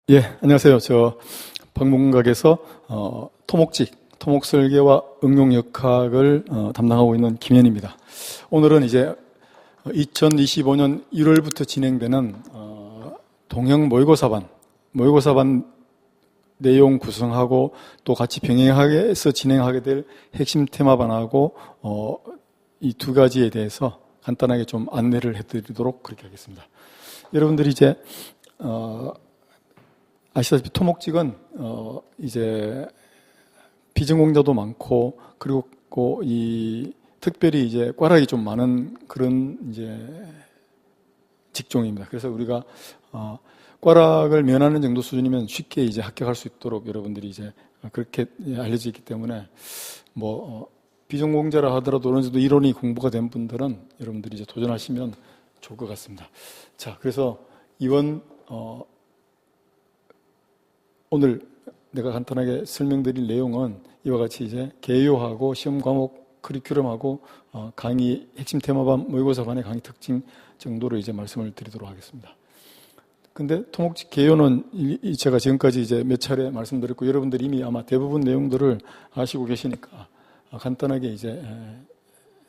예, 안녕하세요. 저 방문각에서 토목설계와 응용역학을 담당하고 있는 김현입니다. 오늘은 이제 2025년 1월부터 진행되는 동형 모의고사반 내용 구성하고 또 같이 병행해서 진행하게 될 핵심 테마반하고 이 두 가지에 대해서 간단하게 좀 안내를 해드리도록 그렇게 하겠습니다. 여러분들이 이제 아시다시피 토목직은 이제 비전공자도 많고 그리고 이 특별히 이제 꽈락이 좀 많은 그런 이제 직종입니다. 그래서 우리가 꽈락을 면하는 정도 수준이면 쉽게 이제 합격할 수 있도록 여러분들이 이제 그렇게 알려져 있기 때문에 비전공자라 하더라도 어느 정도 이론이 공부가 된 분들은 여러분들이 이제 도전하시면 좋을 것 같습니다. 자, 그래서 이번 오늘 내가 간단하게 설명드릴 내용은 이와 같이 이제 개요하고 시험 과목 커리큘럼하고 강의 핵심 테마반 모의고사반의 강의 특징 정도로 이제 말씀을 드리도록 하겠습니다. 근데 토목직 개요는 제가 지금까지 이제 몇 차례 말씀드렸고 여러분들이 이미 아마 대부분 내용들을 아시고 계시니까 간단하게 이제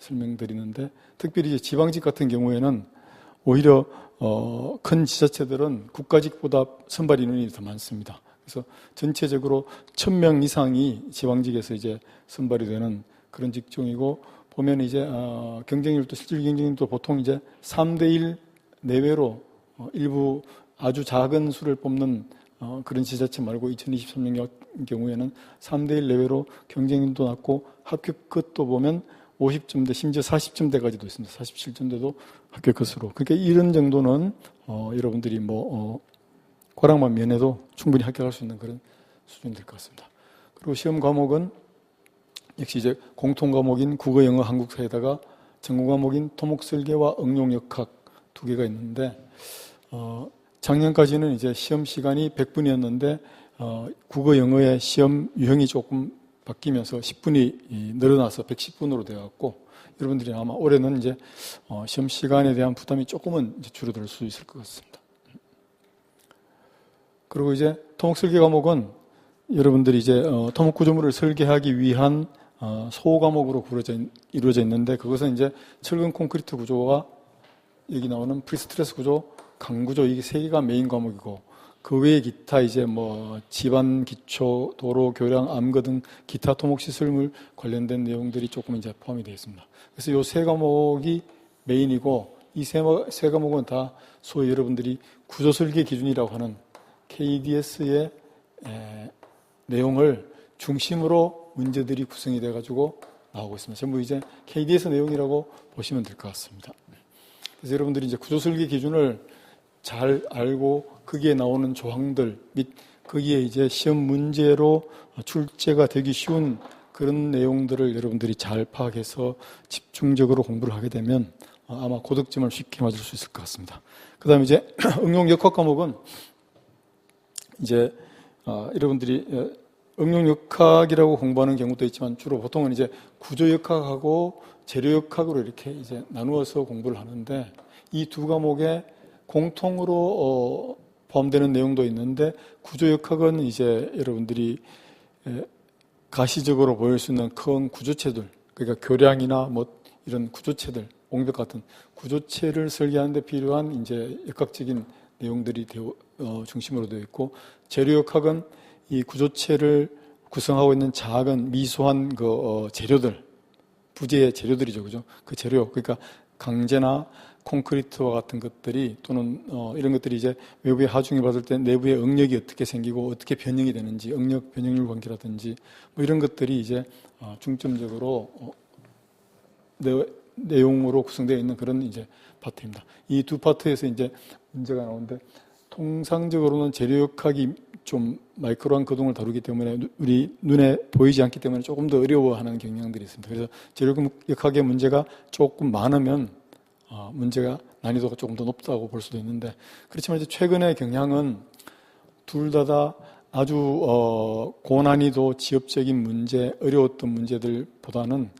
설명드리는데 특별히 이제 지방직 같은 경우에는 오히려 큰 지자체들은 국가직보다 선발 인원이 더 많습니다. 그래서 전체적으로 1000명 이상이 지방직에서 이제 선발이 되는 그런 직종이고 보면 이제 경쟁률도 실질 경쟁률도 보통 이제 3대1 내외로 일부 아주 작은 수를 뽑는 그런 지자체 말고 2023년 경우에는 3대1 내외로 경쟁률도 낮고 합격 끝도 보면 50점대 심지어 40점대까지도 있습니다. 47점대도 합격 끝으로. 그러니까 이런 정도는 여러분들이 꽈락만 면해도 충분히 합격할 수 있는 그런 수준이 될 것 같습니다. 그리고 시험 과목은 역시 이제 공통 과목인 국어, 영어, 한국사에다가 전공 과목인 토목설계와 응용역학 두 개가 있는데 작년까지는 이제 시험 시간이 100분이었는데 국어, 영어의 시험 유형이 조금 바뀌면서 10분이 늘어나서 110분으로 되어갖고 여러분들이 아마 올해는 이제 시험 시간에 대한 부담이 조금은 이제 줄어들 수 있을 것 같습니다. 그리고 이제 토목설계 과목은 여러분들이 이제 토목 구조물을 설계하기 위한 소호 과목으로 이루어져 있는데 그것은 이제 철근 콘크리트 구조와 여기 나오는 프리스트레스 구조, 강구조 이게 세 개가 메인 과목이고 그 외에 기타 이제 집안 기초, 도로, 교량, 암거 등 기타 토목 시설물 관련된 내용들이 조금 이제 포함이 되어 있습니다. 그래서 이 세 과목이 메인이고 이 세 과목은 다 소위 여러분들이 구조 설계 기준이라고 하는 KDS의 내용을 중심으로 문제들이 구성이 돼가지고 나오고 있습니다. 전부 이제 KDS 내용이라고 보시면 될 것 같습니다. 그래서 여러분들이 이제 구조설계 기준을 잘 알고 거기에 나오는 조항들 및 거기에 이제 시험 문제로 출제가 되기 쉬운 그런 내용들을 여러분들이 잘 파악해서 집중적으로 공부를 하게 되면 아마 고득점을 쉽게 맞을 수 있을 것 같습니다. 그 다음에 이제 응용역학 과목은 이제 여러분들이 응용역학이라고 공부하는 경우도 있지만 주로 보통은 이제 구조역학하고 재료역학으로 이렇게 이제 나누어서 공부를 하는데 이 두 과목에 공통으로 포함되는 내용도 있는데 구조역학은 이제 여러분들이 가시적으로 보일 수 있는 큰 구조체들 그러니까 교량이나 이런 구조체들 옹벽 같은 구조체를 설계하는 데 필요한 이제 역학적인 내용들이 중심으로 되어 있고 재료역학은 이 구조체를 구성하고 있는 작은 미소한 재료들 부재의 재료들이죠, 그죠? 그 재료 그러니까 강재나 콘크리트와 같은 것들이 또는 이런 것들이 이제 외부에 하중을 받을 때 내부의 응력이 어떻게 생기고 어떻게 변형이 되는지 응력 변형률 관계라든지 이런 것들이 이제 중점적으로 내용으로 구성되어 있는 그런 이제 파트입니다. 이 두 파트에서 이제 문제가 나오는데 통상적으로는 재료역학이 좀 마이크로한 거동을 다루기 때문에 우리 눈에 보이지 않기 때문에 조금 더 어려워하는 경향들이 있습니다. 그래서 재료역학의 문제가 조금 많으면 문제가 난이도가 조금 더 높다고 볼 수도 있는데 그렇지만 이제 최근의 경향은 둘 다 아주 고난이도 지엽적인 문제, 어려웠던 문제들보다는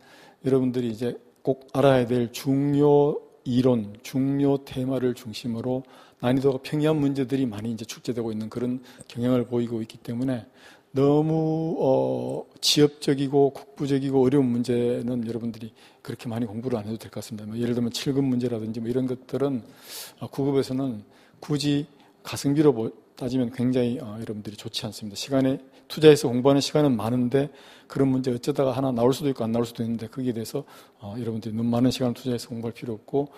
여러분들이 이제 꼭 알아야 될 중요 이론, 중요 테마를 중심으로 난이도가 평이한 문제들이 많이 이제 출제되고 있는 그런 경향을 보이고 있기 때문에 너무 지엽적이고 국부적이고 어려운 문제는 여러분들이 그렇게 많이 공부를 안 해도 될 것 같습니다. 뭐 예를 들면 7급 문제라든지 뭐 이런 것들은 9급에서는 굳이 가성비로 따지면 굉장히 여러분들이 좋지 않습니다. 시간에 투자해서 공부하는 시간은 많은데 그런 문제 어쩌다가 하나 나올 수도 있고 안 나올 수도 있는데 거기에 대해서 여러분들이 너무 많은 시간을 투자해서 공부할 필요 없고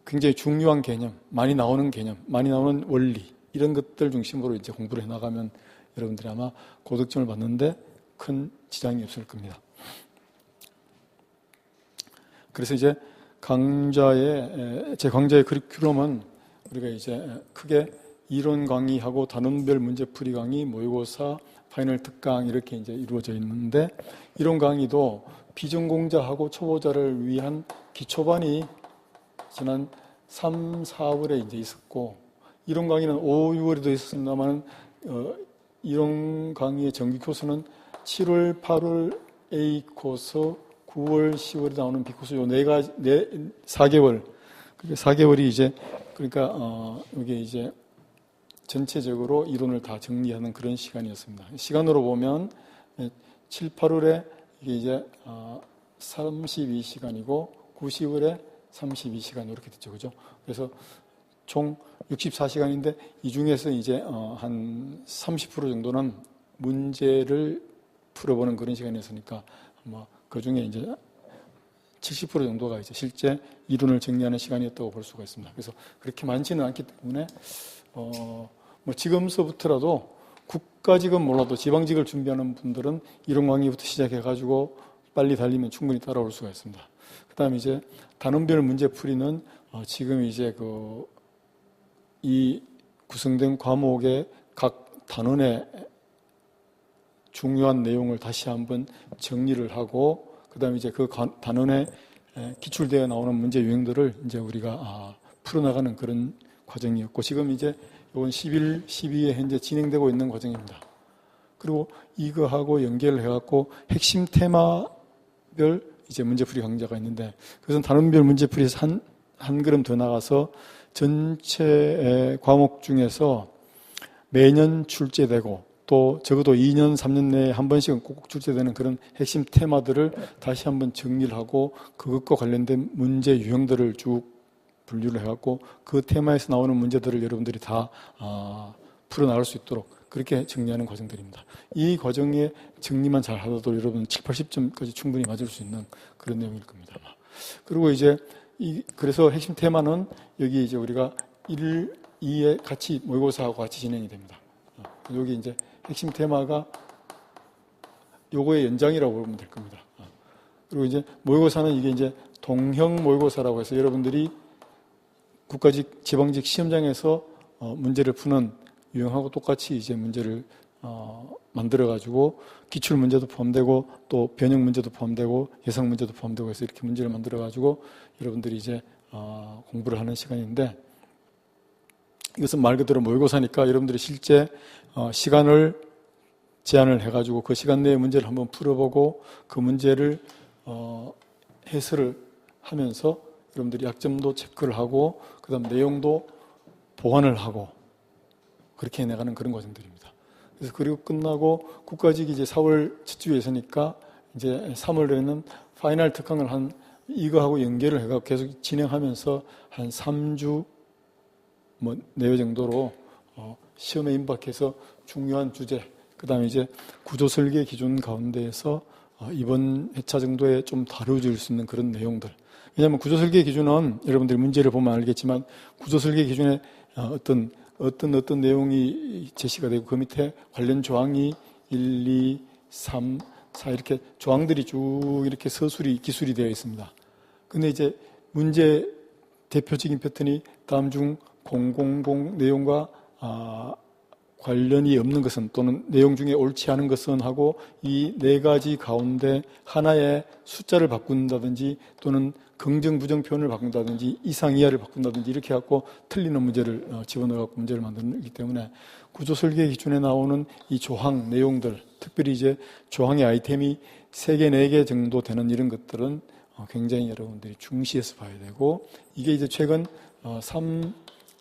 굉장히 중요한 개념, 많이 나오는 개념, 많이 나오는 원리 이런 것들 중심으로 이제 공부를 해나가면 여러분들이 아마 고득점을 받는데 큰 지장이 없을 겁니다. 그래서 이제 제 강좌의 커리큘럼은 우리가 이제 크게 이론 강의하고 단원별 문제풀이 강의, 모의고사, 파이널 특강 이렇게 이제 이루어져 있는데 이론 강의도 비전공자하고 초보자를 위한 기초반이 지난 3, 4월에 이제 있었고 이론 강의는 5, 6월에도 있었습니다만 이론 강의의 정규 코스는 7월, 8월 A 코스, 9월, 10월에 나오는 B 코스 요 4개월. 그러니까 4개월이 이제 그러니까 이게 이제 전체적으로 이론을 다 정리하는 그런 시간이었습니다. 시간으로 보면 7, 8월에 이게 이제 32시간이고 9, 10월에 32시간 이렇게 됐죠. 그죠? 그래서 총 64시간인데 이 중에서 이제 한 30% 정도는 문제를 풀어보는 그런 시간이었으니까 아마 그 중에 이제 70% 정도가 이제 실제 이론을 정리하는 시간이었다고 볼 수가 있습니다. 그래서 그렇게 많지는 않기 때문에 뭐 지금서부터라도 국가직은 몰라도 지방직을 준비하는 분들은 이론 강의부터 시작해가지고 빨리 달리면 충분히 따라올 수가 있습니다. 그다음에 이제 단원별 문제풀이는 지금 이제 이 구성된 과목의 각 단원의 중요한 내용을 다시 한번 정리를 하고 그다음에 이제 그 단원에 기출되어 나오는 문제 유형들을 이제 우리가 풀어나가는 그런 과정이었고 지금 이제 이건 11, 12에 현재 진행되고 있는 과정입니다. 그리고 이거하고 연결을 해갖고 핵심 테마별 이제 문제풀이 강좌가 있는데 그것은 단원별 문제풀이에서 한 걸음 더 나가서 전체 과목 중에서 매년 출제되고 또 적어도 2년, 3년 내에 한 번씩은 꼭 출제되는 그런 핵심 테마들을 다시 한번 정리를 하고 그것과 관련된 문제 유형들을 쭉 분류를 해갖고 그 테마에서 나오는 문제들을 여러분들이 다 풀어나갈 수 있도록 그렇게 정리하는 과정들입니다. 이 과정의 정리만 잘 하더라도 여러분 7, 80점까지 충분히 맞을 수 있는 그런 내용일 겁니다. 그리고 이제 그래서 핵심 테마는 여기 이제 우리가 1, 2에 같이 모의고사하고 같이 진행이 됩니다. 여기 이제 핵심 테마가 요거의 연장이라고 보면 될 겁니다. 그리고 이제 모의고사는 이게 이제 동형 모의고사라고 해서 여러분들이 국가직, 지방직 시험장에서 문제를 푸는 유형하고 똑같이 이제 문제를 만들어가지고 기출 문제도 포함되고 또 변형 문제도 포함되고 예상 문제도 포함되고 해서 이렇게 문제를 만들어가지고 여러분들이 이제 공부를 하는 시간인데 이것은 말 그대로 모의고사니까 여러분들이 실제 시간을 제한을 해가지고 그 시간 내에 문제를 한번 풀어보고 그 문제를 해설을 하면서 여러분들이 약점도 체크를 하고 그 다음 내용도 보완을 하고 그렇게 해나가는 그런 과정들입니다. 그래서 그리고 끝나고 국가직이 이제 4월 첫 주에 있으니까 이제 3월에는 파이널 특강을 이거하고 연결을 해서 계속 진행하면서 한 3주 뭐 내외 정도로 시험에 임박해서 중요한 주제, 그 다음에 이제 구조 설계 기준 가운데에서 이번 회차 정도에 좀 다뤄질 수 있는 그런 내용들. 왜냐하면 구조 설계 기준은 여러분들이 문제를 보면 알겠지만 구조 설계 기준에 어떤 내용이 제시가 되고 그 밑에 관련 조항이 1, 2, 3, 4 이렇게 조항들이 쭉 이렇게 기술이 되어 있습니다. 근데 이제 문제 대표적인 패턴이 다음 중 000 내용과 관련이 없는 것은 또는 내용 중에 옳지 않은 것은 하고 이 네 가지 가운데 하나의 숫자를 바꾼다든지 또는 긍정 부정 표현을 바꾼다든지 이상 이하를 바꾼다든지 이렇게 해갖고 틀리는 문제를 집어넣어갖고 문제를 만들기 때문에 구조 설계 기준에 나오는 이 조항 내용들 특별히 이제 조항의 아이템이 3개, 4개 정도 되는 이런 것들은 굉장히 여러분들이 중시해서 봐야 되고 이게 이제 최근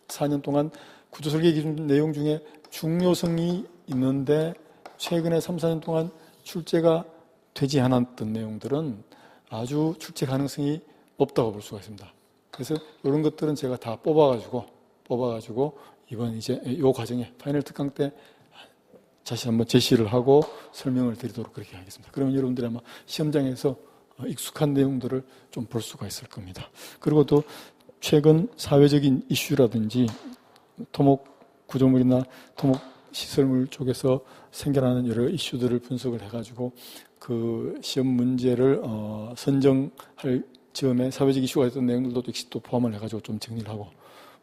4년 동안 구조설계 기준 내용 중에 중요성이 있는데 최근에 3, 4년 동안 출제가 되지 않았던 내용들은 아주 출제 가능성이 없다고 볼 수가 있습니다. 그래서 이런 것들은 제가 다 뽑아가지고 이번 이제 이 과정에 파이널 특강 때 다시 한번 제시를 하고 설명을 드리도록 그렇게 하겠습니다. 그러면 여러분들이 아마 시험장에서 익숙한 내용들을 좀 볼 수가 있을 겁니다. 그리고 또 최근 사회적인 이슈라든지 토목 구조물이나 토목 시설물 쪽에서 생겨나는 여러 이슈들을 분석을 해가지고 그 시험 문제를 선정할 즈음에 사회적 이슈가 있던 내용들도 역시 또 포함을 해가지고 좀 정리를 하고,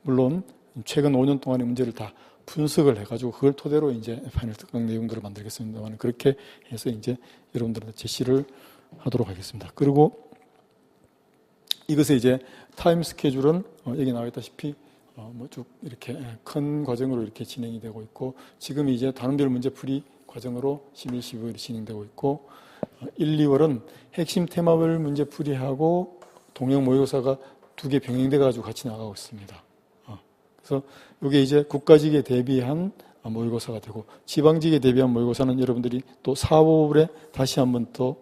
물론 최근 5년 동안의 문제를 다 분석을 해가지고 그걸 토대로 이제 파이널 특강 내용들을 만들겠습니다만, 그렇게 해서 이제 여러분들한테 제시를 하도록 하겠습니다. 그리고 이것의 이제 타임 스케줄은 여기 나와 있다시피 뭐 쭉 이렇게 큰 과정으로 이렇게 진행이 되고 있고, 지금 이제 단원별 문제풀이 과정으로 11, 12월이 진행되고 있고, 1, 2월은 핵심 테마별 문제풀이하고 동영 모의고사가 2개 병행돼 가지고 같이 나가고 있습니다. 그래서 이게 이제 국가직에 대비한 모의고사가 되고, 지방직에 대비한 모의고사는 여러분들이 또 4월에 다시 한번 더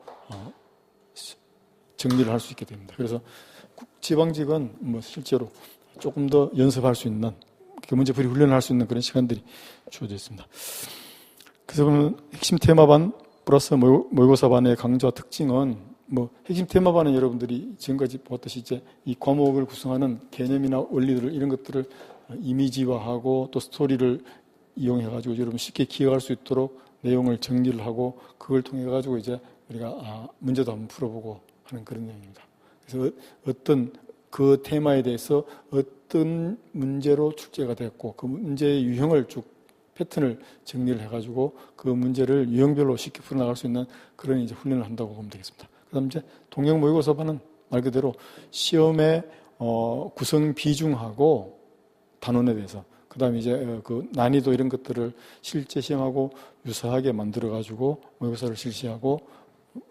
정리를 할 수 있게 됩니다. 그래서 지방직은 뭐 실제로 조금 더 연습할 수 있는, 문제풀이 훈련을 할 수 있는 그런 시간들이 주어져 있습니다. 그래서 보면 핵심 테마반 플러스 모의고사반의 강조와 특징은, 뭐 핵심 테마반은 여러분들이 지금까지 보았듯이 이제 이 과목을 구성하는 개념이나 원리들을, 이런 것들을 이미지화하고 또 스토리를 이용해가지고 여러분 쉽게 기억할 수 있도록 내용을 정리를 하고, 그걸 통해 가지고 이제 우리가 문제도 한번 풀어보고 하는 그런 내용입니다. 그래서 어떤 그 테마에 대해서 어떤 문제로 출제가 됐고 그 문제의 유형을 쭉 패턴을 정리를 해가지고 그 문제를 유형별로 쉽게 풀어나갈 수 있는 그런 이제 훈련을 한다고 보면 되겠습니다. 그다음 이제 동영 모의고사반은 말 그대로 시험의 구성 비중하고 단원에 대해서, 그다음에 이제 그 난이도 이런 것들을 실제 시험하고 유사하게 만들어가지고 모의고사를 실시하고,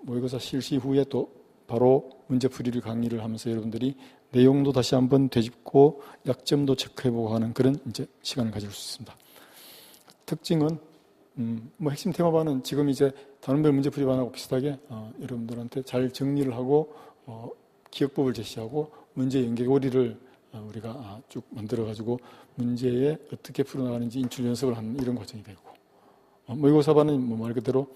모의고사 실시 후에 또 바로 문제풀이를 강의를 하면서 여러분들이 내용도 다시 한번 되짚고 약점도 체크해보고 하는 그런 이제 시간을 가질 수 있습니다. 특징은 뭐 핵심 테마반은 지금 이제 단원별 문제풀이반하고 비슷하게 여러분들한테 잘 정리를 하고 기억법을 제시하고 문제 연계고리를 우리가 쭉 만들어가지고 문제에 어떻게 풀어나가는지 인출 연습을 하는 이런 과정이 되고, 모의고사반은 뭐 말 그대로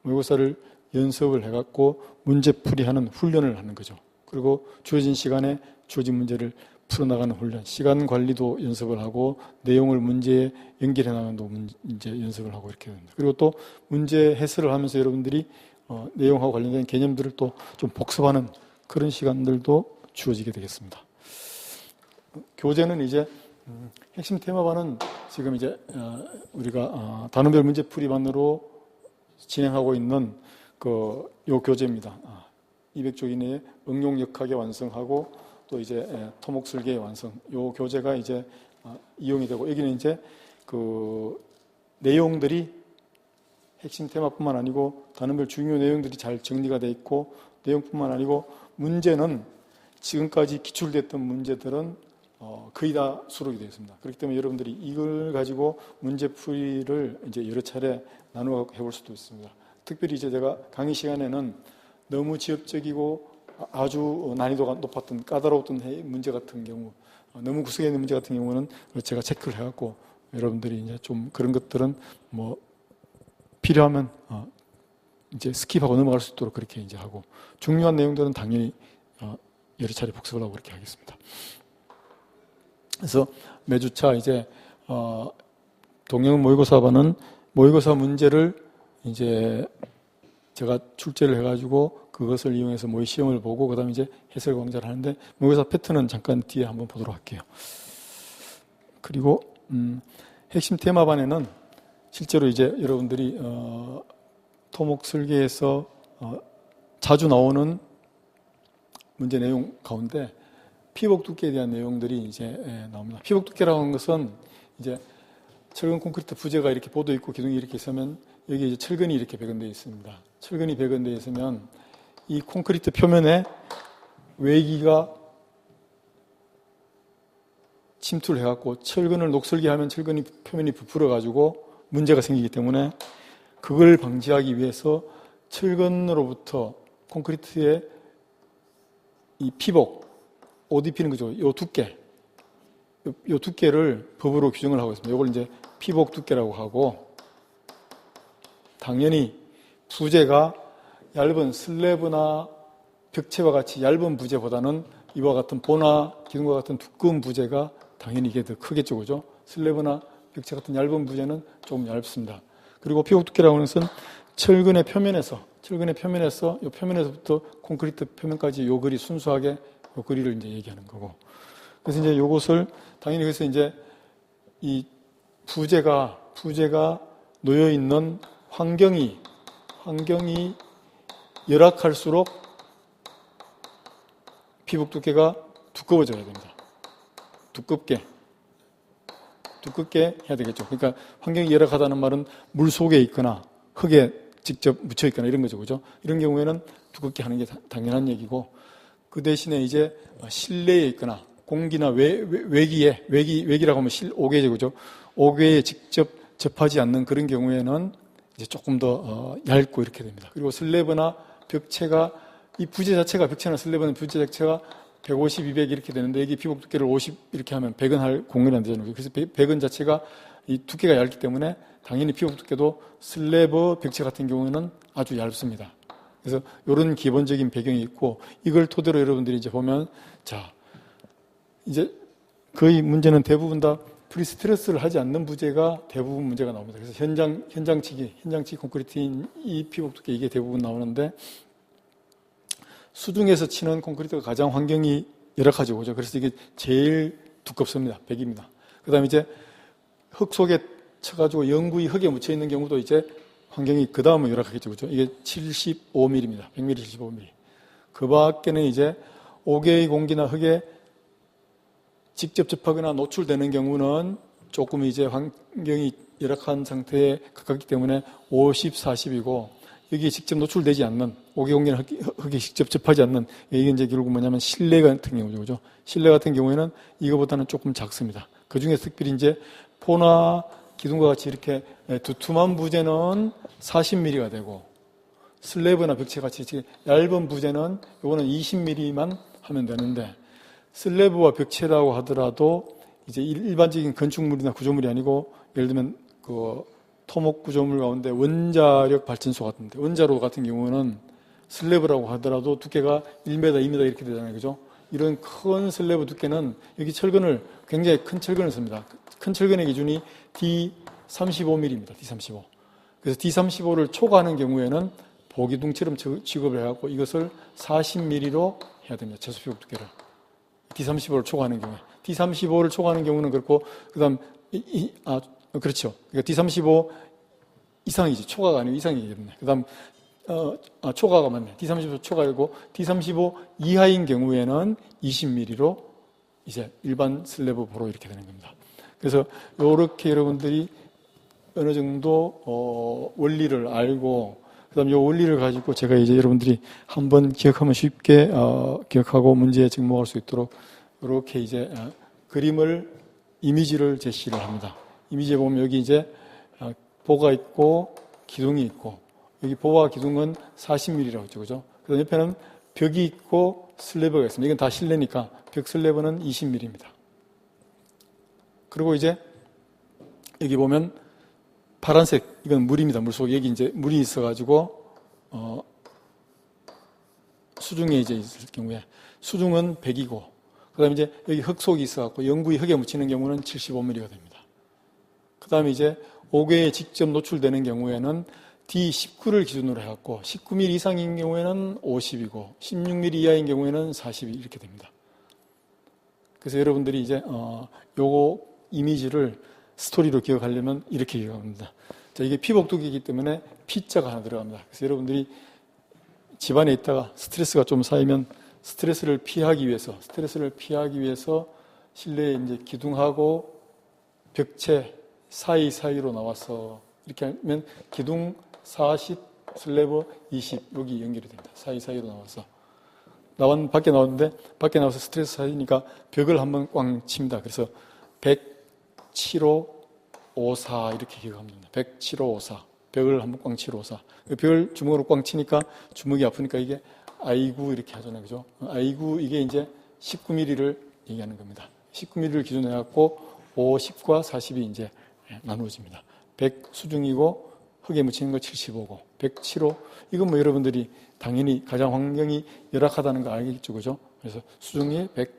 모의고사를 연습을 해갖고 문제풀이하는 훈련을 하는 거죠. 그리고 주어진 시간에 주어진 문제를 풀어나가는 훈련, 시간 관리도 연습을 하고 내용을 문제에 연결해 나가는 문제 연습을 하고 이렇게 됩니다. 그리고 또 문제 해설을 하면서 여러분들이 내용하고 관련된 개념들을 또 좀 복습하는 그런 시간들도 주어지게 되겠습니다. 교재는 이제 핵심 테마반은 지금 이제 우리가 단원별 문제풀이반으로 진행하고 있는 요 교재입니다. 200쪽 이내에 응용 역학의 완성하고 또 이제 토목 설계의 완성, 요 교재가 이제 이용이 되고, 여기는 이제 그 내용들이 핵심 테마뿐만 아니고 단원별 중요 내용들이 잘 정리가 되어 있고, 내용뿐만 아니고 문제는 지금까지 기출됐던 문제들은 거의 다 수록이 되어 있습니다. 그렇기 때문에 여러분들이 이걸 가지고 문제풀이를 이제 여러 차례 나누어 해볼 수도 있습니다. 특별히 이제 제가 강의 시간에는 너무 지엽적이고 아주 난이도가 높았던 까다로웠던 문제 같은 경우, 너무 구석에 있는 문제 같은 경우는 제가 체크를 해갖고 여러분들이 이제 좀 그런 것들은 뭐 필요하면 이제 스킵하고 넘어갈 수 있도록 그렇게 이제 하고, 중요한 내용들은 당연히 여러 차례 복습을 하고 그렇게 하겠습니다. 그래서 매주차 이제 동영 모의고사반은 모의고사 문제를 이제 제가 출제를 해가지고 그것을 이용해서 모의 시험을 보고 그다음에 이제 해설 강좌를 하는데, 모의고사 패턴은 잠깐 뒤에 한번 보도록 할게요. 그리고 핵심 테마반에는 실제로 이제 여러분들이 토목 설계에서 자주 나오는 문제 내용 가운데 피복 두께에 대한 내용들이 이제 나옵니다. 피복 두께라는 것은 이제 철근 콘크리트 부재가 이렇게 보도 있고 기둥이 이렇게 있으면 여기 이제 철근이 이렇게 배건되어 있습니다. 철근이 배건되어 있으면 이 콘크리트 표면에 외기가 침투를 해갖고 철근을 녹슬게 하면 철근이 표면이 부풀어가지고 문제가 생기기 때문에 그걸 방지하기 위해서 철근으로부터 콘크리트의 이 피복, 옷 입히는 거죠. 요 두께, 요 두께를 법으로 규정을 하고 있습니다. 이걸 이제 피복 두께라고 하고, 당연히 부재가 얇은 슬래브나 벽체와 같이 얇은 부재보다는 이와 같은 보나 기둥과 같은 두꺼운 부재가 당연히 이게 더 크겠죠, 그죠? 슬래브나 벽체 같은 얇은 부재는 조금 얇습니다. 그리고 피복 두께라고 하는 것은 철근의 표면에서 이 표면에서부터 콘크리트 표면까지 요 거리 순수하게 요 거리를 이제 얘기하는 거고. 그래서 이제 요것을 당연히 그래서 이제 이 부재가 놓여 있는 환경이 열악할수록 피복 두께가 두꺼워져야 됩니다. 두껍게 해야 되겠죠. 그러니까 환경이 열악하다는 말은 물 속에 있거나 흙에 직접 묻혀 있거나 이런 거죠. 그죠? 이런 경우에는 두껍게 하는 게 당연한 얘기고, 그 대신에 이제 실내에 있거나 공기나 외기라고 하면 오개죠. 그죠? 오개에 직접 접하지 않는 그런 경우에는 이제 조금 더 얇고 이렇게 됩니다. 그리고 슬래브나 벽체가 이 부재 자체가 벽체나 슬래브는 부재 자체가 150, 200 이렇게 되는데 여기 피복 두께를 50 이렇게 하면 100은 할 공간이 안 되잖아요. 그래서 100은 자체가 이 두께가 얇기 때문에 당연히 피복 두께도 슬래브 벽체 같은 경우에는 아주 얇습니다. 그래서 이런 기본적인 배경이 있고, 이걸 토대로 여러분들이 이제 보면, 자, 이제 거의 문제는 대부분 다 프리스트레스를 하지 않는 부재가 대부분 문제가 나옵니다. 그래서 현장치기 콘크리트인 이 피복 두께 이게 대부분 나오는데, 수중에서 치는 콘크리트가 가장 환경이 열악하죠. 그죠? 그래서 이게 제일 두껍습니다. 100입니다. 그 다음에 이제 흙 속에 쳐가지고 영구히 흙에 묻혀 있는 경우도 이제 환경이 그 다음은 열악하겠죠. 그죠? 이게 75mm입니다. 100mm, 75mm. 그 밖에는 이제 5개의 공기나 흙에 직접 접하거나 노출되는 경우는 조금 이제 환경이 열악한 상태에 가깝기 때문에 50, 40이고, 여기에 직접 노출되지 않는, 5개 공기나 흙에 직접 접하지 않는, 이게 이제 결국 뭐냐면 실내 같은 경우죠. 그죠? 실내 같은 경우에는 이거보다는 조금 작습니다. 그 중에 특별히 이제 포나 기둥과 같이 이렇게 두툼한 부재는 40mm가 되고, 슬래브나 벽체 같이 얇은 부재는 요거는 20mm만 하면 되는데, 슬래브와 벽체라고 하더라도 이제 일반적인 건축물이나 구조물이 아니고, 예를 들면 그 토목 구조물 가운데 원자력 발전소 같은데, 원자로 같은 경우는 슬래브라고 하더라도 두께가 1m, 2m 이렇게 되잖아요. 그죠? 이런 큰 슬래브 두께는 여기 철근을, 굉장히 큰 철근을 씁니다. 큰 철근의 기준이 D35mm입니다. D35. 그래서 D35를 초과하는 경우에는 보기둥처럼 취급을 해갖고 이것을 40mm로 해야 됩니다. 제수피복 두께를. D35를 초과하는 경우에. D35를 초과하는 경우는 그렇고, 그 다음, 그렇죠. 그러니까 D35 이상이지. 초과가 아니고 이상이겠네. 그 다음, 초과가 맞네. D35 초과이고, D35 이하인 경우에는 20mm로 이제 일반 슬래브 보로 이렇게 되는 겁니다. 그래서 요렇게 여러분들이 어느 정도, 원리를 알고, 그 다음 요 원리를 가지고 제가 이제 여러분들이 한번 기억하면 쉽게, 기억하고 문제에 직모할 수 있도록 이렇게 이제 그림을, 이미지를 제시를 합니다. 이미지에 보면 여기 이제 보가 있고 기둥이 있고, 여기 보와 기둥은 40mm라고 했죠. 그죠? 그 다음 옆에는 벽이 있고 슬래브가 있습니다. 이건 다 실내니까 벽 슬래브는 20mm입니다. 그리고 이제 여기 보면 파란색, 이건 물입니다. 물 속에 여기 이제 물이 있어가지고, 수중에 이제 있을 경우에 수중은 100이고, 그 다음에 이제 여기 흙 속이 있어갖고 영구히 흙에 묻히는 경우는 75mm가 됩니다. 그 다음에 이제 5개에 직접 노출되는 경우에는 D19를 기준으로 해갖고 19mm 이상인 경우에는 50이고 16mm 이하인 경우에는 40이 이렇게 됩니다. 그래서 여러분들이 이제 요거 이미지를 스토리로 기억하려면 이렇게 기억합니다. 자, 이게 피복두기이기 때문에 P자가 하나 들어갑니다. 그래서 여러분들이 집안에 있다가 스트레스가 좀 쌓이면 스트레스를 피하기 위해서 실내에 이제 기둥하고 벽체 사이로 나와서 이렇게 하면 기둥 40, 슬래브 20 여기 연결이 됩니다. 사이로 나와서 밖에 나왔는데 밖에 나와서 스트레스 쌓이니까 벽을 한번 꽝 칩니다. 그래서 107호54 이렇게 기억하면 됩니다. 107호54. 벽을 한번 꽝 치러 54. 벽을 주먹으로 꽝 치니까 주먹이 아프니까 이게 아이구 이렇게 하잖아요. 그죠? 아이구 이게 이제 19mm를 얘기하는 겁니다. 19mm를 기준으로 해갖고 50과 40이 이제 나누어집니다. 100 수중이고 흙에 묻히는 거 75고 107호 이건 뭐 여러분들이 당연히 가장 환경이 열악하다는 거 알겠죠. 그죠? 그래서 수중이 100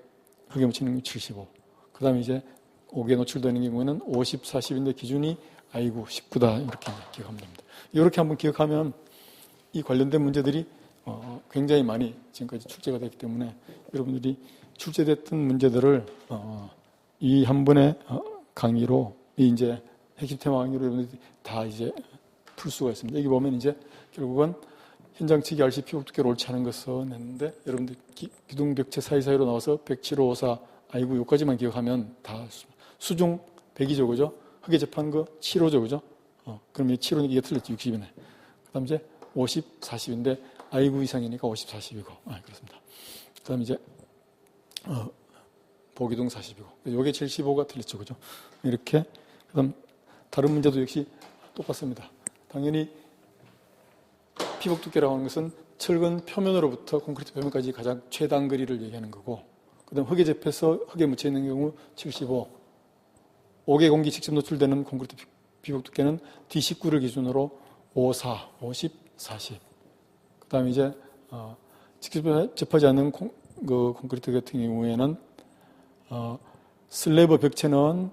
흙에 묻히는 거 75. 그 다음에 이제 옥에 노출되는 경우에는 50, 40인데 기준이 아이고 19다 이렇게 기억하면 됩니다. 이렇게 한번 기억하면 이 관련된 문제들이 굉장히 많이 지금까지 출제가 됐기 때문에 여러분들이 출제됐던 문제들을 이 한 번의 강의로 이제 핵심 테마 강의로 여러분들이 다 이제 풀 수가 있습니다. 여기 보면 이제 결국은 현장 측이 RC 피복 두께를 옳지 않은 것을 냈는데 여러분들 기둥벽체 사이사이로 나와서 107호54 아이고 요까지만 기억하면 다 수중 100이죠, 그죠? 흙에 접한 거 7호죠, 그죠? 그럼 이 7호는 이게 틀렸지, 60이네. 그 다음 이제 50, 40인데, 아이구 이상이니까 50, 40이고. 그렇습니다. 그 다음 이제, 보기둥 40이고. 요게 75가 틀렸죠, 그죠? 이렇게. 그 다음, 다른 문제도 역시 똑같습니다. 당연히, 피복 두께라고 하는 것은 철근 표면으로부터 콘크리트 표면까지 가장 최단 거리를 얘기하는 거고, 그 다음 흙에 접해서 흙에 묻혀 있는 경우 75. 옥의 공기 직접 노출되는 콘크리트 피복 두께는 D19를 기준으로 54, 50, 40. 그 다음에 이제, 직접 접하지 않는 콘크리트 같은 경우에는, 슬래브 벽체는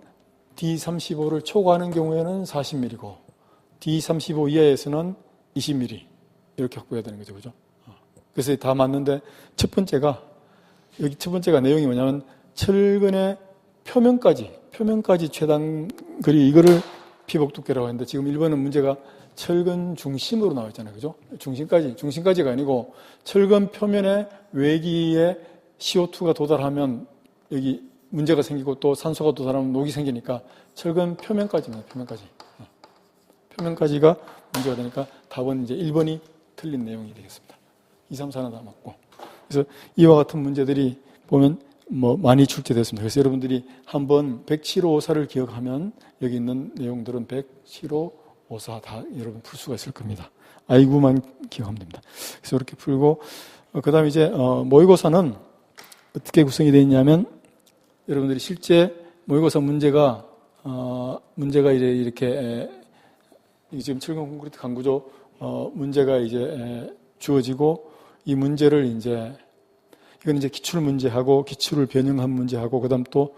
D35를 초과하는 경우에는 40mm고, D35 이하에서는 20mm. 이렇게 확보해야 되는 거죠. 그죠? 그래서 다 맞는데, 첫 번째가 내용이 뭐냐면, 철근의 표면까지 최단 거리, 이거를 피복 두께라고 하는데, 지금 1번은 문제가 철근 중심으로 나와 있잖아요. 그죠? 중심까지가 아니고, 철근 표면의 외기에 CO2가 도달하면, 여기 문제가 생기고, 또 산소가 도달하면 녹이 생기니까, 철근 표면까지입니다. 표면까지가 문제가 되니까, 답은 이제 1번이 틀린 내용이 되겠습니다. 2, 3, 4는 다 맞고. 그래서 이와 같은 문제들이 보면, 많이 출제됐습니다. 그래서 여러분들이 한번 107호54를 기억하면 여기 있는 내용들은 107호54 다 여러분 풀 수가 있을 겁니다. 아이구만 기억하면 됩니다. 그래서 이렇게 풀고, 그 다음에 이제, 모의고사는 어떻게 구성이 되어 있냐면, 여러분들이 실제 모의고사 문제가 이제 이렇게, 지금 철근 콘크리트 강구조, 문제가 이제 주어지고, 이 문제를 이건 이제 기출 문제하고 기출을 변형한 문제하고 그다음 또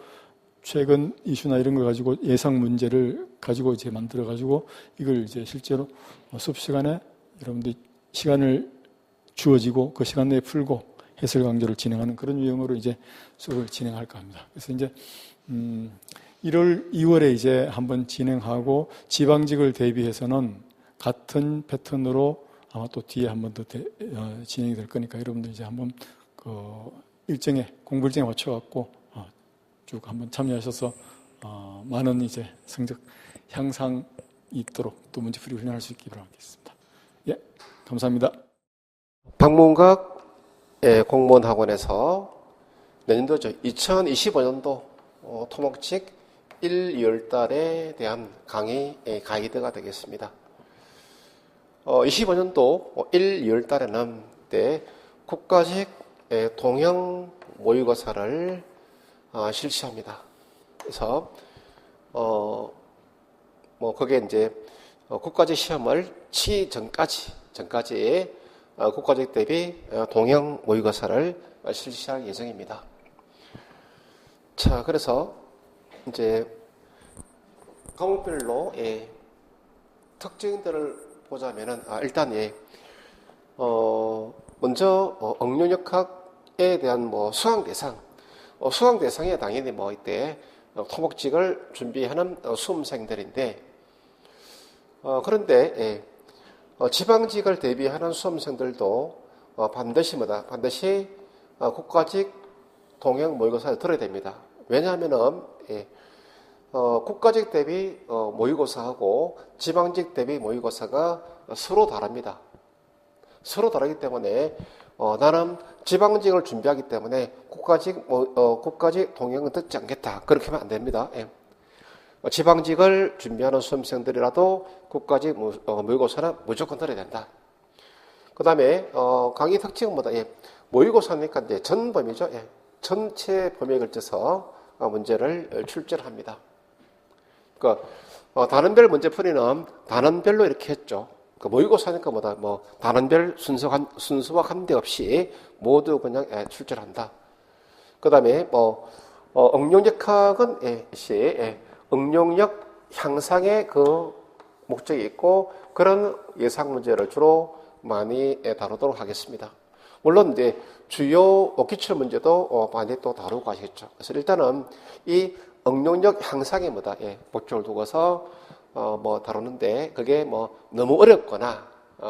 최근 이슈나 이런 거 가지고 예상 문제를 가지고 이제 만들어 가지고 이걸 이제 실제로 수업 시간에 여러분들이 시간을 주어지고 그 시간 내에 풀고 해설 강좌를 진행하는 그런 유형으로 이제 수업을 진행할까 합니다. 그래서 이제 1월, 2월에 이제 한번 진행하고 지방직을 대비해서는 같은 패턴으로 아마 또 뒤에 한번 더 진행이 될 거니까 여러분들 이제 한번 공부 일정에 맞춰갖고, 쭉 한번 참여하셔서, 많은 이제 성적 향상이 있도록 또 문제풀이 훈련할 수 있기를 바라겠습니다. 예, 감사합니다. 방문각 공무원 학원에서 내년도죠. 2025년도 토목직 1, 2월 달에 대한 강의 가이드가 되겠습니다. 25년도 1, 2월 달에는 국가직 동형 모의고사를 실시합니다. 그래서 그게 이제 국가직 시험을 치기 전까지 국가직 대비 동형 모의고사를 실시할 예정입니다. 자, 그래서 이제 과목별로 특징들을 보자면은 일단 먼저 응용역학에 대한 수강 대상에 당연히 이때 토목직을 준비하는 수험생들인데, 그런데 지방직을 대비하는 수험생들도 반드시 국가직 동형 모의고사를 들어야 됩니다. 왜냐하면은 국가직 대비 모의고사하고 지방직 대비 모의고사가 서로 다릅니다. 서로 다르기 때문에 나는 지방직을 준비하기 때문에 국가직 동행은 듣지 않겠다. 그렇게 하면 안 됩니다. 예. 지방직을 준비하는 수험생들이라도 국가직 모의고사는 무조건 들어야 된다. 그 다음에 강의 특징은 뭐다? 예. 모의고사니까 이제 전 범위죠. 예. 전체 범위에 걸쳐서 문제를 출제를 합니다. 그러니까 단원별 문제풀이는 단원별로 이렇게 했죠. 그 모의고사니까 뭐다? 뭐 단원별 순서와 관계없이 모두 그냥 출제를 한다. 그 다음에 응용역학은 응용력 향상의 그 목적이 있고 그런 예상 문제를 주로 많이 다루도록 하겠습니다. 물론 이제 주요 기출 문제도 많이 또 다루고 하시겠죠. 그래서 일단은 이 응용력 향상의 뭐다? 목적을 두고서 다루는데 그게 너무 어렵거나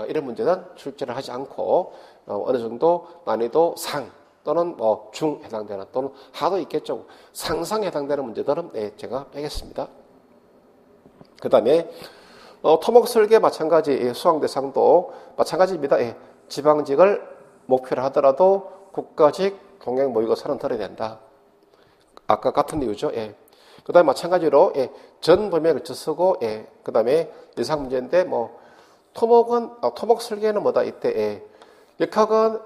이런 문제는 출제를 하지 않고 어느 정도 난이도 상 또는 중 해당되는 또는 하도 있겠죠. 상상 해당되는 문제들은 제가 빼겠습니다. 그 다음에 토목 설계 마찬가지 수강 대상도 마찬가지입니다. 지방직을 목표로 하더라도 국가직 동행 모의고사는 들어야 된다. 아까 같은 이유죠. 그 다음에 마찬가지로 전 범위에 걸쳐 쓰고 그 다음에 예상 문제인데 토목 설계는 뭐다? 이때 역학은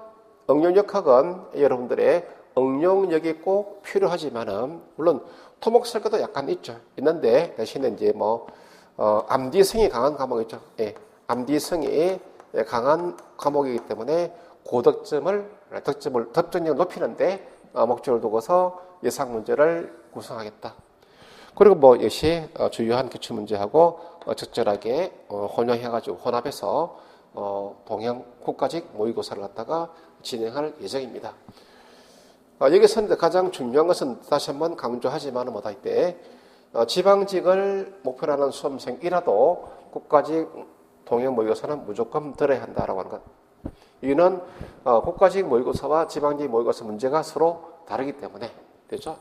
응용역학은 여러분들의 응용력이 꼭 필요하지만은 물론 토목 설계도 약간 있는데 대신에 이제 암디성이 강한 과목이죠. 암디성이 강한 과목이기 때문에 득점력을 높이는데 목적을 두고서 예상 문제를 구성하겠다. 그리고 역시 주요한 기출 문제하고 적절하게 혼합해서 동형 국가직 모의고사를 갖다가 진행할 예정입니다. 여기서 가장 중요한 것은 다시 한번 강조하지만 이때 지방직을 목표로 하는 수험생이라도 국가직 동형 모의고사는 무조건 들어야 한다라고 하는 것. 이유는 국가직 모의고사와 지방직 모의고사 문제가 서로 다르기 때문에 되죠.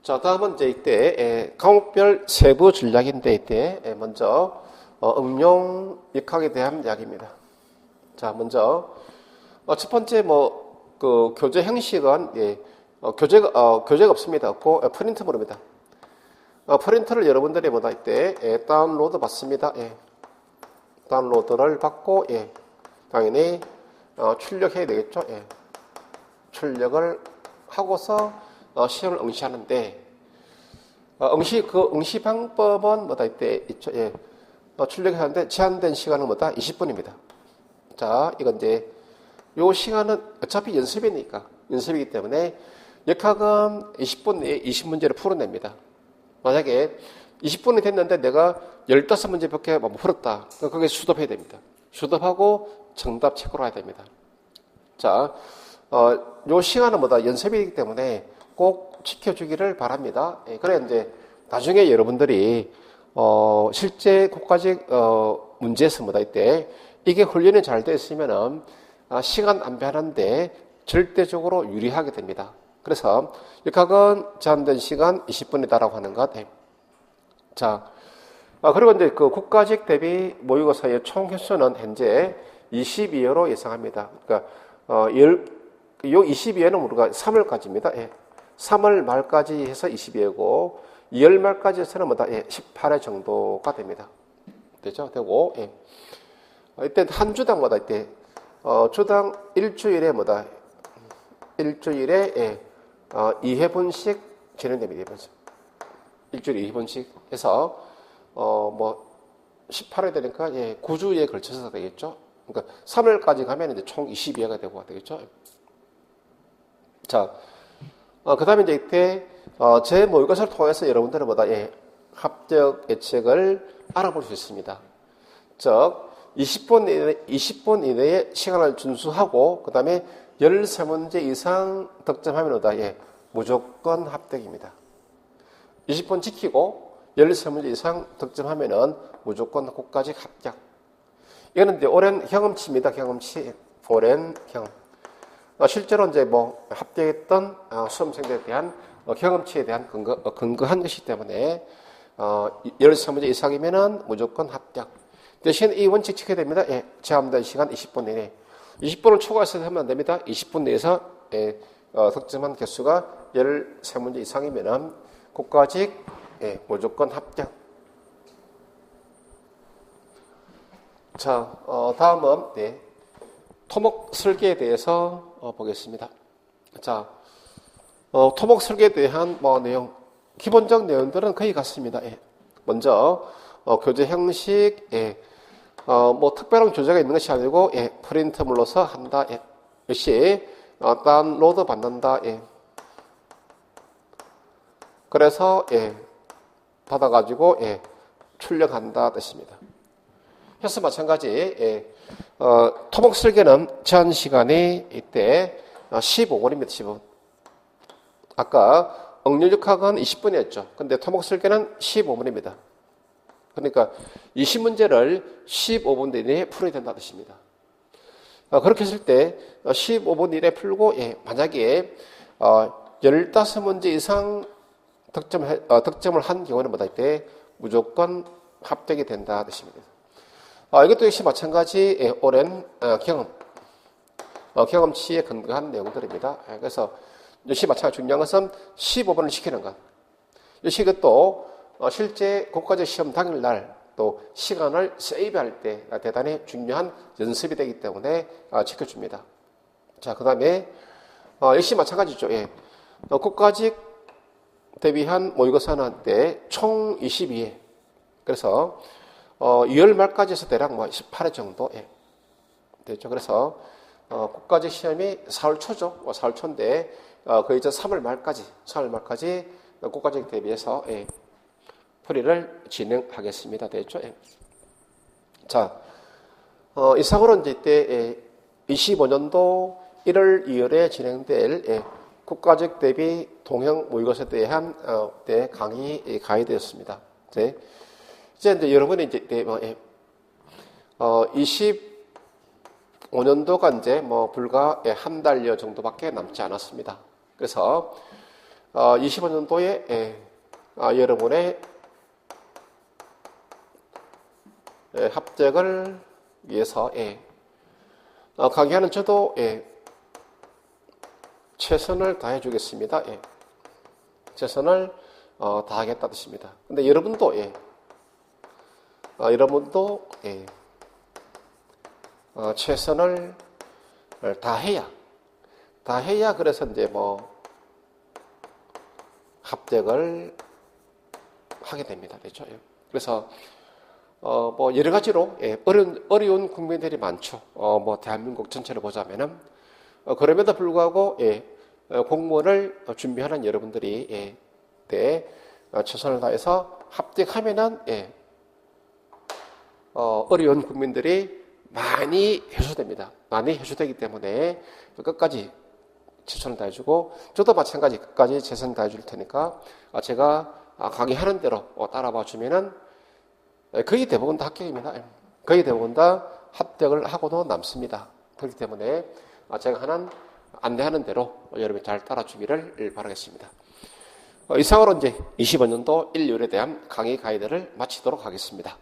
자, 다음은 이제 이때 과목별 세부 전략인데 이때 먼저 응용 역학에 대한 이야기입니다. 자, 먼저 첫 번째 그 교재 형식은 교재가 없습니다. 없고 프린트물입니다. 프린트를 여러분들이 이때 다운로드 받습니다. 다운로드를 받고 당연히 출력해야 되겠죠. 출력을 하고서 시험을 응시하는데 응시 방법은 이때 있죠. 출력하는데 제한된 시간은 20분입니다. 자, 이건 이제 요 시간은 어차피 연습이기 때문에 역학은 20분 내에 20문제를 풀어냅니다. 만약에 20분이 됐는데 내가 15문제밖에 못 풀었다. 그럼 거기에 수습해야 됩니다. 수습하고 정답 체크로 해야 됩니다. 자, 요 시간은 연습이기 때문에 꼭 지켜주기를 바랍니다. 그래 이제 나중에 여러분들이 실제 국가직 문제에서 이때 이게 훈련이 잘 되어 있으면은 시간 안배하는데 절대적으로 유리하게 됩니다. 그래서 역학은 제한된 시간 20분이다라고 하는 것. 자, 그리고 이제 그 국가직 대비 모의고사의 총 횟수는 현재 22회로 예상합니다. 그러니까 요 22회는 우리가 3월까지입니다. 3월 말까지 해서 22회고 2월 말까지 해서는 18회 정도가 됩니다. 되죠? 되고 이때 한 주당마다 이때 주당 일주일에 2회분씩 진행됩니다. 일주일에 2회분씩 해서 18회 되니까 9주에 걸쳐서 되겠죠. 그러니까 3월까지 가면 이제 총 22회가 되고 되겠죠. 자, 그 다음에 이제 이때 제 모의고사를 통해서 여러분들은 합격 예측을 알아볼 수 있습니다. 즉 20분 이내에 시간을 준수하고 그 다음에 13문제 이상 득점하면 무조건 합격입니다. 20분 지키고 13문제 이상 득점하면은 무조건 국가직 합격. 이거는 이제 오랜 경험치입니다. 경험치. 오랜 경험. 실제로 이제 합격했던 수험생들에 대한 경험치에 대한 근거한 것이기 때문에 13문제 이상이면은 무조건 합격. 대신 이 원칙 지켜야 됩니다. 예, 제한된 시간 20분 이내. 20분을 초과해서 하면 안 됩니다. 20분 내에서 득점한 개수가 13문제 이상이면은 국가직 무조건 합격. 자, 다음은 토목 설계에 대해서 보겠습니다. 자, 토목 설계에 대한 내용, 기본적 내용들은 거의 같습니다. 먼저 교재 형식, 특별한 교재가 있는 것이 아니고 프린트물로서 한다. 역시 다운로드 받는다. 그래서 받아가지고 출력한다 뜻입니다. 해서 마찬가지 토목 설계는 제한 시간이 이때 15분입니다. 15분. 아까 응용력학은 20분이었죠. 근데 토목 설계는 15분입니다. 그러니까 20문제를 15분 이내에 풀어야 된다는 뜻입니다. 그렇게 했을 때 15분 이내에 풀고 만약에 15문제 이상 득점을 한 경우는 뭐다 이때 무조건 합격이 된다 뜻입니다. 이것도 역시 마찬가지 오랜 경험치에 근거한 내용들입니다. 그래서 역시 마찬가지 중요한 것은 15분을 시키는 것. 역시 이것도 실제 국가적 시험 당일날 또 시간을 세이브할 때 대단히 중요한 연습이 되기 때문에 지켜줍니다. 자, 그 다음에 역시 마찬가지죠. 국가직 대비한 모의고사는 때 총 22회. 그래서 2월 말까지 해서 대략 18회 정도 되죠. 그래서 국가직 시험이 4월 초죠. 4월 초인데 거의 3월 말까지 국가직 대비해서 풀이를 진행하겠습니다. 됐죠? 자, 이상으로 이제 이때 25년도 1월, 2월에 진행될 국가직 대비 동형 모의고사에 대한 강의 가이드였습니다. 이제 여러분이 이제 25년도가 이제 불과 한 달여 정도밖에 남지 않았습니다. 그래서 25년도에 여러분의 합격을 위해서 강의하는 저도 최선을 다해 주겠습니다. 최선을 다하겠다 뜻입니다. 근데 여러분도 최선을 다해야 그래서 이제 합격을 하게 됩니다. 그렇죠? 그래서 여러 가지로 어려운 국민들이 많죠. 대한민국 전체를 보자면은 그럼에도 불구하고 공무원을 준비하는 여러분들이 최선을 다해서 합격하면은 어려운 국민들이 많이 해소됩니다. 많이 해소되기 때문에 끝까지 최선을 다해주고 저도 마찬가지 끝까지 최선을 다해줄 테니까 제가 강의하는 대로 따라봐 주면은 거의 대부분 다 합격입니다. 거의 대부분 다 합격을 하고도 남습니다. 그렇기 때문에 제가 하는 안내하는 대로 여러분이 잘 따라주기를 바라겠습니다. 이상으로 이제 25년도 1, 2월에 대한 강의 가이드를 마치도록 하겠습니다.